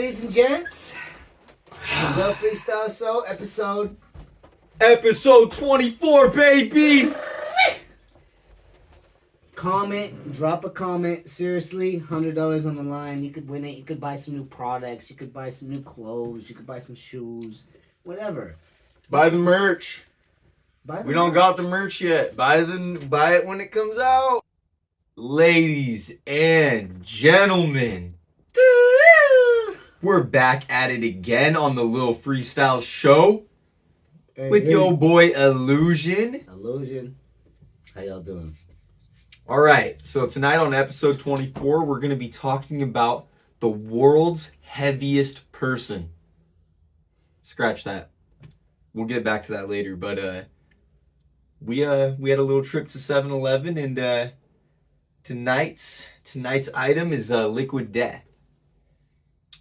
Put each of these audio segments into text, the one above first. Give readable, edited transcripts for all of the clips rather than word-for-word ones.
ladies and gents. Lil Freestyles Show, episode 24, baby. Comment, drop a comment. Seriously, $100 on the line. You could win it. You could buy some new products. You could buy some new clothes. You could buy some shoes. Whatever. Buy the merch. Buy the We don't merch. got the merch yet. Buy it when it comes out. Ladies and gentlemen, we're back at it again on the Lil Freestyles Show with your boy Illusion. Illusion. How y'all doing? All right, so tonight on episode 24, we're going to be talking about the world's heaviest person. Scratch that. We'll get back to that later, but we had a little trip to 7-Eleven, and tonight's item is liquid death.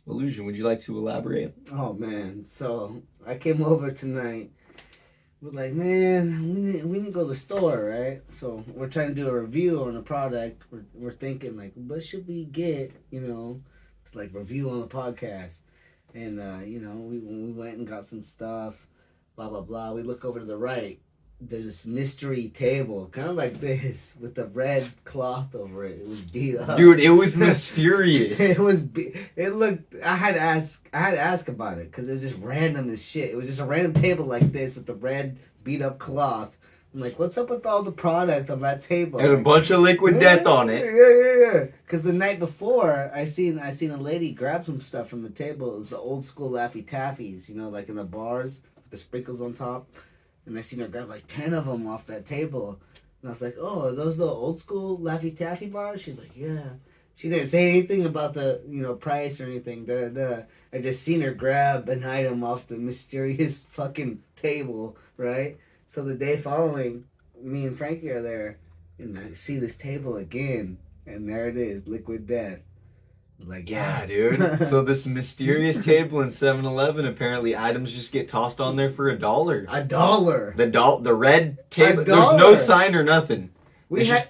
Illusion, would you like to elaborate? Oh man, so I came over tonight. We're like, man, we need to go to the store, right? So we're trying to do a review on a product. We're thinking like, what should we get, to like review on the podcast? And we went and got some stuff, blah blah blah. We look over to the right. There's this mystery table, kind of like this, with the red cloth over it. It was beat up. Dude, it was mysterious. It looked. I had to ask about it because it was just random as shit. It was just a random table like this with the red beat up cloth. I'm like, what's up with all the product on that table? And a bunch of liquid death on it. Yeah. Because the night before, I seen a lady grab some stuff from the table. It was the old school Laffy Taffies, like in the bars with the sprinkles on top. And I seen her grab like 10 of them off that table. And I was like, oh, are those the old school Laffy Taffy bars? She's like, yeah. She didn't say anything about the, price or anything. I just seen her grab an item off the mysterious fucking table, right? So the day following, me and Frankie are there. And I see this table again. And there it is, liquid death. Like, yeah, dude. So this mysterious table in 7-Eleven, apparently items just get tossed on there for $1. $1. The red table. $1. There's no sign or nothing. We had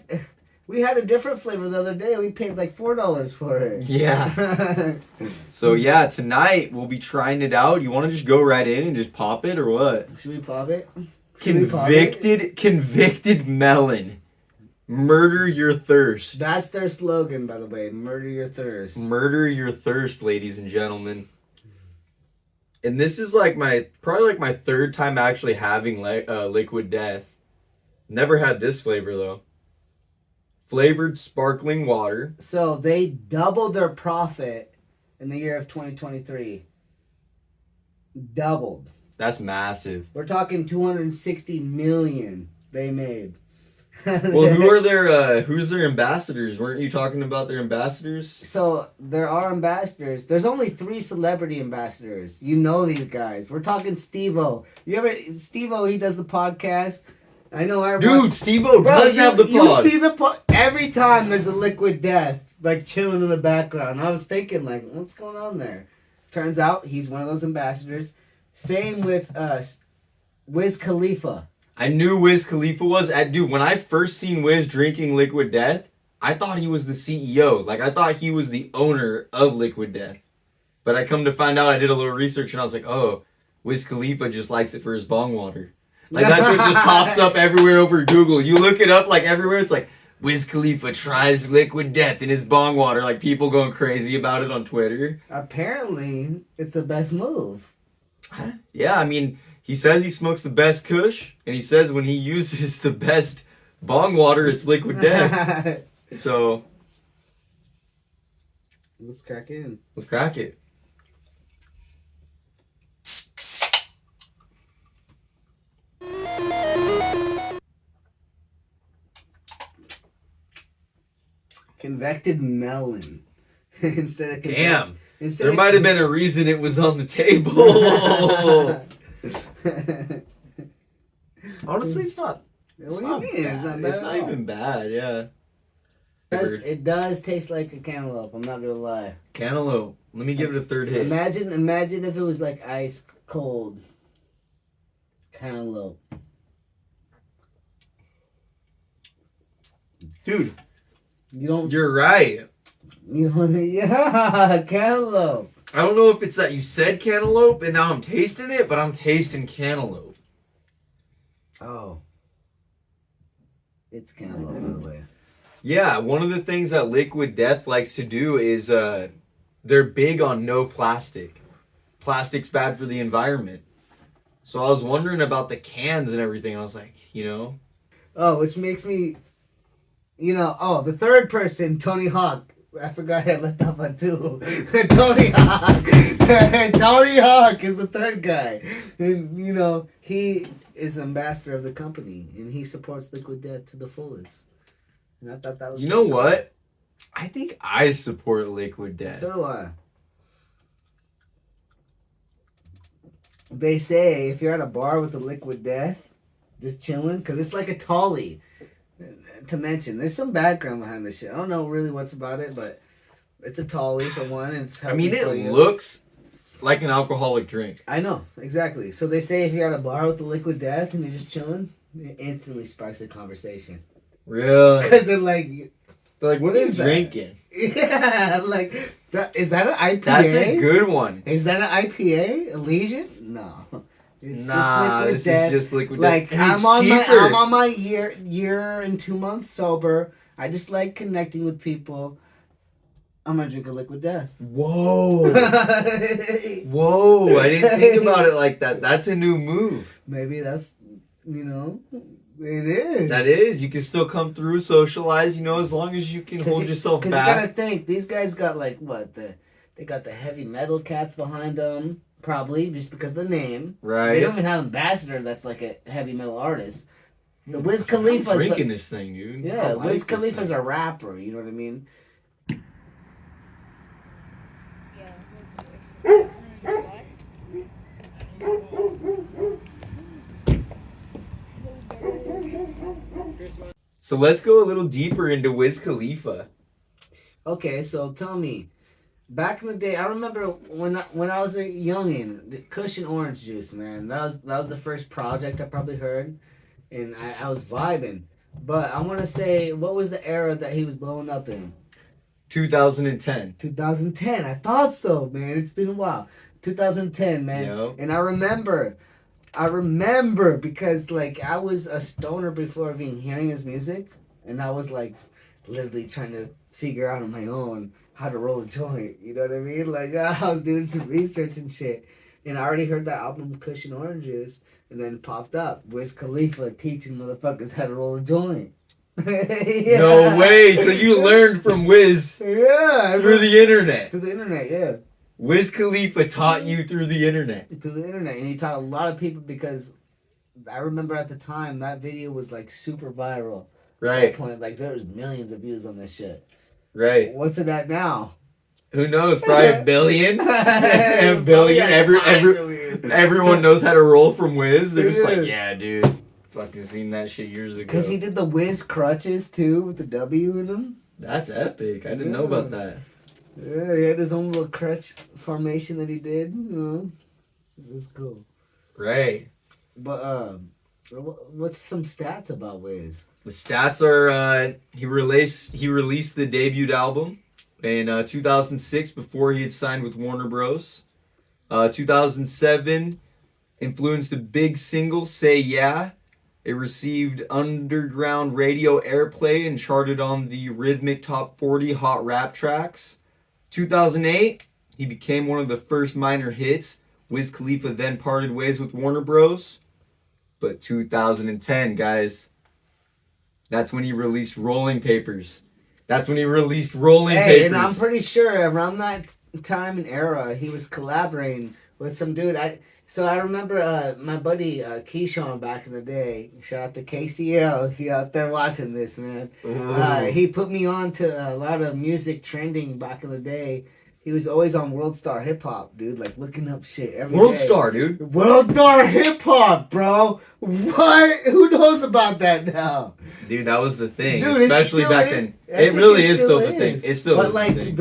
a different flavor the other day. We paid like $4 for it. Yeah. So yeah, tonight we'll be trying it out. You want to just go right in and just pop it or what? Should we pop it? Convicted melon. Murder your thirst. That's their slogan, by the way. Murder your thirst. Murder your thirst, ladies and gentlemen. And this is probably my third time actually having liquid death. Never had this flavor though. Flavored sparkling water. So they doubled their profit in the year of 2023. Doubled. That's massive. We're talking 260 million they made. Well, who's their ambassadors? Weren't you talking about their ambassadors? So there are ambassadors. There's only 3 celebrity ambassadors. You know these guys. We're talking Steve-O. Steve-O, he does the podcast. I know Dude, Steve-O does have the pod. You see the pod every time there's a liquid death like chilling in the background. I was thinking like, what's going on there? Turns out he's one of those ambassadors. Same with Wiz Khalifa. I knew Wiz Khalifa was. Dude, when I first seen Wiz drinking liquid death, I thought he was the CEO. Like, I thought he was the owner of liquid death. But I come to find out, I did a little research, and I was like, oh, Wiz Khalifa just likes it for his bong water. Like, that's what just pops up everywhere over Google. You look it up, like, everywhere, it's like, Wiz Khalifa tries liquid death in his bong water. Like, people going crazy about it on Twitter. Apparently, it's the best move. Yeah, I mean... He says he smokes the best kush, and he says when he uses the best bong water, it's liquid death. So... Let's crack in. Let's crack it. Convected melon. Instead of Damn. There might have been a reason it was on the table. Honestly, it's not. What do you mean? It's not bad. It's not even bad, yeah. It does taste like a cantaloupe, I'm not gonna lie. Cantaloupe. Let me give it a third hit. Imagine if it was like ice cold. Cantaloupe. Dude, you don't. You're right. Yeah, cantaloupe. I don't know if it's that you said cantaloupe and now I'm tasting it, but I'm tasting cantaloupe. Oh. It's cantaloupe, by the way. Yeah, one of the things that Liquid Death likes to do is they're big on no plastic. Plastic's bad for the environment. So I was wondering about the cans and everything. I was like, Oh, which makes me, the third person, Tony Hawk. I forgot I left off on two. Tony Hawk. Tony Hawk is the third guy. And, he is ambassador of the company. And he supports Liquid Death to the fullest. And I thought that was... You know what? I think I support Liquid Death. So do I. They say if you're at a bar with a Liquid Death, just chilling, because it's like a tolly. To mention, there's some background behind this shit. I don't know really what's about it, but it's a tolly for one. And it's it looks like an alcoholic drink. I know, exactly. So they say if you're at a bar with the Liquid Death and you're just chilling, it instantly sparks a conversation. Really? Because they're like, what is drinking? Yeah, like, is that an IPA? That's a good one. Is that an IPA? Elysian? No. It's this is just Liquid Death. Like, I'm on my year and 2 months sober. I just like connecting with people. I'm gonna drink a Liquid Death. Whoa. Whoa, I didn't think about it like that. That's a new move. Maybe that's, it is. That is. You can still come through, socialize, as long as you can hold yourself back. Because you gotta think, these guys got they got the heavy metal cats behind them, probably, just because of the name. Right. They don't even have an ambassador that's like a heavy metal artist. The Wiz Khalifa's... I'm drinking this thing, dude. Yeah, Wiz Khalifa's a rapper, you know what I mean? So let's go a little deeper into Wiz Khalifa. Okay, so tell me, back in the day, I remember when I was a youngin', the Kush and Orange Juice, man. That was the first project I probably heard, and I was vibing. But I want to say, what was the era that he was blowing up in? 2010. 2010. I thought so, man. It's been a while. 2010, man. Yep. And I remember because I was a stoner before even hearing his music, and I was literally trying to figure out on my own how to roll a joint. You know what I mean? I was doing some research and shit, and I already heard that album Kush and Orange Juice, and then popped up Wiz Khalifa teaching motherfuckers how to roll a joint. Yeah. No way! So you learned from Wiz through the internet. Through the internet, yeah. Wiz Khalifa taught you through the internet. Through the internet, and he taught a lot of people because I remember at the time that video was super viral. Right. At that point, there was millions of views on this shit. Right. What's it at now? Who knows? Probably a billion. A billion. Everyone knows how to roll from Wiz. They're just like, yeah, dude. Fucking seen that shit years ago. Because he did the Wiz crutches too with the W in them. That's epic. I didn't know about that. Yeah, he had his own little crutch formation that he did. It was cool. Right. But what's some stats about Wiz? The stats are he released the debut album in 2006 before he had signed with Warner Bros. 2007 influenced a big single, Say Yeah. It received underground radio airplay and charted on the Rhythmic Top 40 Hot Rap Tracks. 2008, he became one of the first minor hits. Wiz Khalifa then parted ways with Warner Bros. But 2010, guys, that's when he released Rolling Papers. And I'm pretty sure around that time and era, he was collaborating with some dude. I remember my buddy Keyshawn back in the day. Shout out to KCL if you're out there watching this, man. He put me on to a lot of music trending back in the day. He was always on World Star Hip Hop, dude. Looking up shit every World day. Star, dude. World Star Hip Hop, bro. What? Who knows about that now? Dude, that was the thing. Dude, especially back then. It really is still the thing. It still is the thing.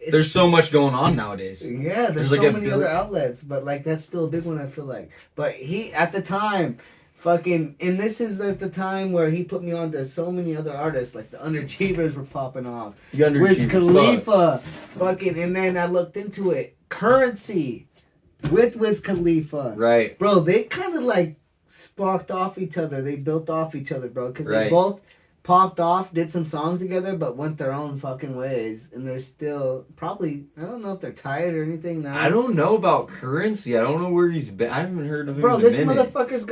There's so much going on nowadays. Yeah, there's so many other outlets, but that's still a big one, I feel like. But he, at the time, Fucking, and this is at the time where he put me on to so many other artists, like the Underachievers were popping off. The Underachievers. Wiz Khalifa, fucking, and then I looked into it. Currency with Wiz Khalifa. Right. Bro, they kind of like sparked off each other. They built off each other, bro, because they Right. both popped off, did some songs together, but went their own fucking ways. And they're still probably, I don't know if they're tired or anything now. I don't know about Currency. I don't know where he's been. I haven't heard of him Bro, in a this minute. motherfucker's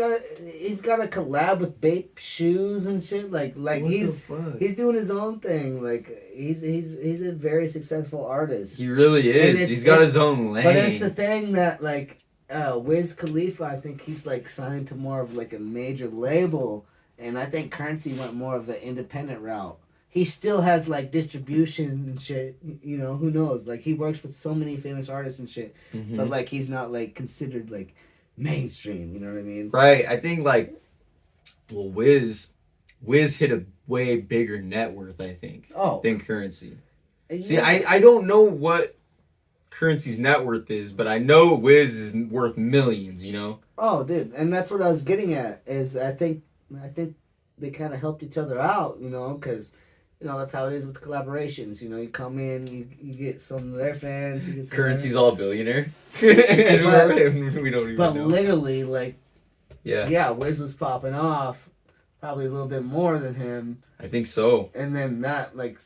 he's got a collab with Bape shoes and shit. Like What he's the fuck? he's doing his own thing. Like he's a very successful artist. He really And is. He's got his own lane. But it's the thing that like Wiz Khalifa, I think he's like signed to more of like a major label, and I think Currency went more of the independent route. He still has like distribution and shit. You know, who knows? Like he works with so many famous artists and shit, Mhm. but like he's not like considered like mainstream. You know what I mean? Right. I think like, well, Wiz hit a way bigger net worth, I think, Oh, than Currency. yeah. See, I don't know what Currency's net worth is, but I know Wiz is worth millions, you know? Oh, dude, and that's what I was getting at. Is I think they kind of helped each other out, you know, because you know that's how it is with collaborations. You know, you come in, you get some of their fans. You get some Currency's of all billionaire. And we don't even but know. literally, like, Yeah, Wiz was popping off, probably a little bit more than him, I think so. and then that, like,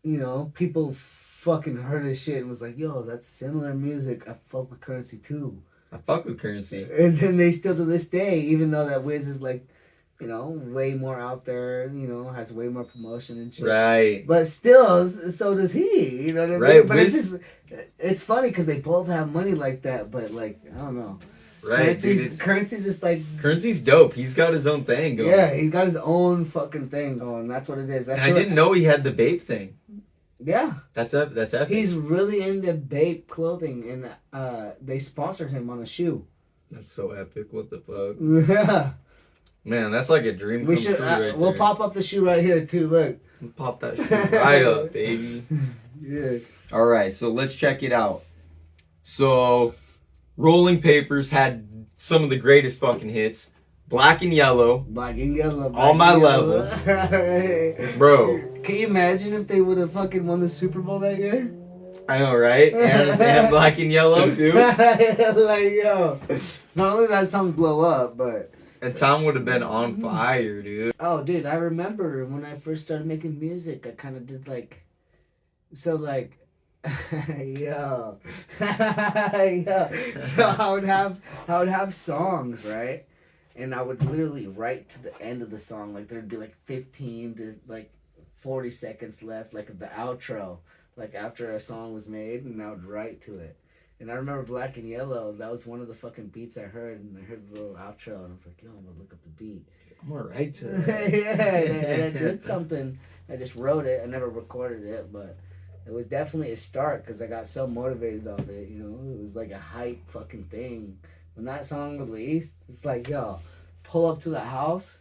you know, people fucking heard his shit and was like, yo, that's similar music. I fuck with Currency too. I fuck with Currency. And then they still to this day, even though that Wiz is like, you know, way more out there, you know, has way more promotion and shit. Right. But still, so does he. You know what I mean? Right, But Wiz- it's just, it's funny because they both have money like that. But like, I don't know. Right, dude. Currency's just like, Currency's dope. He's got his own thing going. yeah, he's got his own fucking thing going. That's what it is. And I didn't know he had the Bape thing. Yeah, That's epic. he's really into Bape clothing, and they sponsored him on a shoe. That's so epic. What the fuck? Yeah. Man, that's like a dream We come should. true right We'll there. pop up the shoe right here too. Look. Pop that shit right up, baby. Yeah. All right, so let's check it out. So, Rolling Papers had some of the greatest fucking hits. Black and Yellow, Black and yellow. On my level. bro. Can you imagine if they would have fucking won the Super Bowl that year? I know, right? And Black and Yellow too. Like, yo. Not only that song blow up, but. And Tom would have been on fire, dude. Oh, dude, I remember when I first started making music, I kind of did like. So, like. Yo. Yo. So I would have songs, right? And I would literally write to the end of the song, like there'd be like 15 to like 40 seconds left, like of the outro, like after a song was made, and I would write to it. And I remember Black and Yellow, that was one of the fucking beats I heard, and I heard the little outro, and I was like, yo, I'm gonna look up the beat. I'm alright to Yeah, and I did something. I just wrote it. I never recorded it, but it was definitely a start because I got so motivated off it. You know, it was like a hype fucking thing. When that song released, it's like, yo, pull up to the house,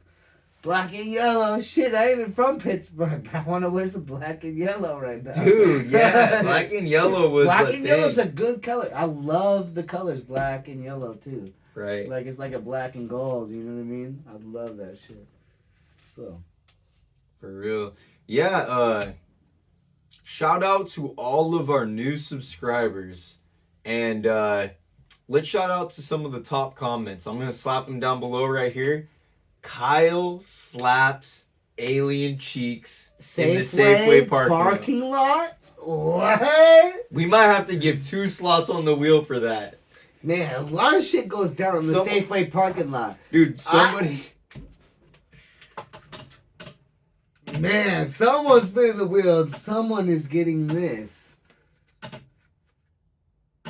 black and yellow. Shit, I ain't even from Pittsburgh. I want to wear some black and yellow right now. Dude, yeah, Black and Yellow was black the and thing. yellow's a good color. I love the colors black and yellow too. Right. Like it's like a black and gold. You know what I mean? I love that shit. So. For real. Yeah, shout out to all of our new subscribers. And let's shout out to some of the top comments. I'm going to slap them down below right here. Kyle slaps alien cheeks in the Safeway parking lot. What? We might have to give 2 slots on the wheel for that. Man, a lot of shit goes down in the Safeway parking lot. Dude, somebody... Man, someone's spinning the wheel. Someone is getting this.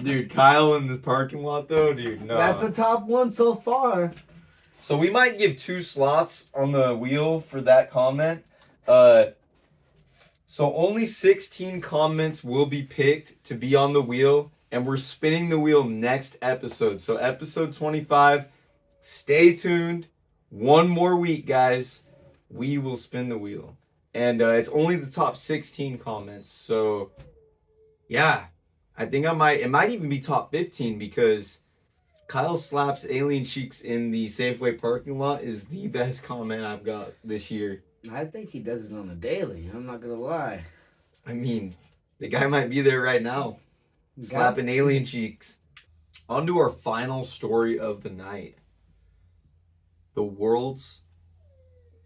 Dude, Kyle in the parking lot though, dude, no. That's the top one so far. So we might give 2 slots on the wheel for that comment. So only 16 comments will be picked to be on the wheel, and we're spinning the wheel next episode. So episode 25, stay tuned. 1 more week, guys. We will spin the wheel. And it's only the top 16 comments. So yeah, I think it might even be top 15 because Kyle slaps alien cheeks in the Safeway parking lot is the best comment I've got this year. I think he does it on a daily. I'm not gonna lie. I mean, the guy might be there right now, slapping alien cheeks. On to our final story of the night. The world's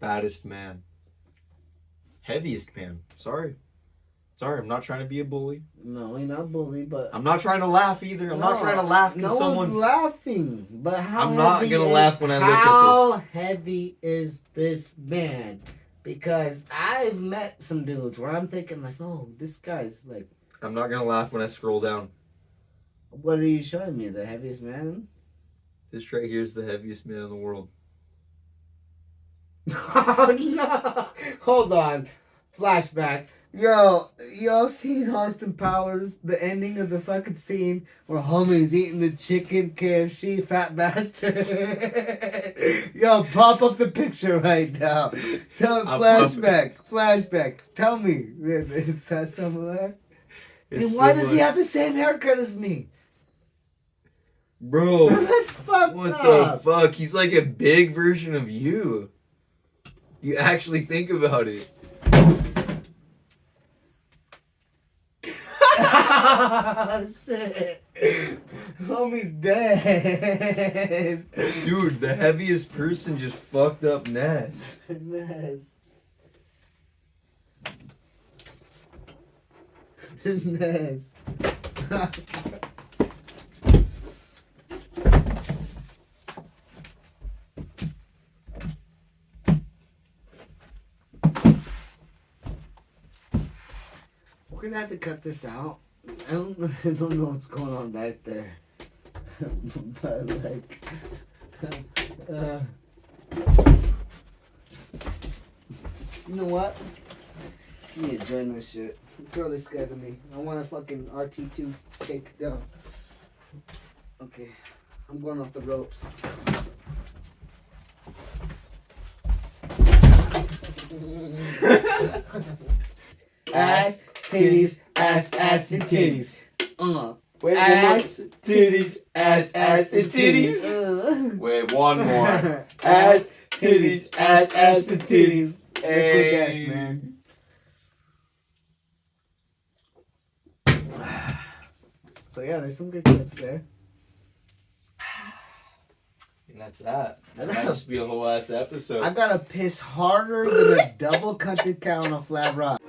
fattest man. Heaviest man. Sorry, I'm not trying to be a bully. No, you're not bully, but I'm not trying to laugh either. I'm not trying to laugh because no someone's one's laughing. But how I'm not heavy gonna is, laugh when I look at how this. heavy is this man? Because I've met some dudes where I'm thinking like, oh, this guy's like. I'm not gonna laugh when I scroll down. What are you showing me? The heaviest man? This right here is the heaviest man in the world. Oh no! Hold on. Flashback. Yo, y'all seen Austin Powers? The ending of the fucking scene where homie's eating the chicken KFC, fat bastard. Yo, pop up the picture right now. Flashback. Tell me, is that similar? And why does he have the same haircut as me? Bro, that's fucked what up. the fuck? He's like a big version of you. You actually think about it. Shit. Homie's dead. Dude, the heaviest person just fucked up Ness. Ness. We're gonna have to cut this out. I don't know what's going on back there. But like you know what? You need to join this shit. You're really scared of me. I want a fucking RT2 take down. Okay. I'm going off the ropes. Ass, titties, ass, and titties. Wait, ass, titties, ass, and titties. Wait, one more. Ass, titties, ass, and titties. Liquid death, man. So yeah, there's some good clips there. And that's that. That might just be a whole ass episode. I gotta piss harder than a double country cow on a flat rock.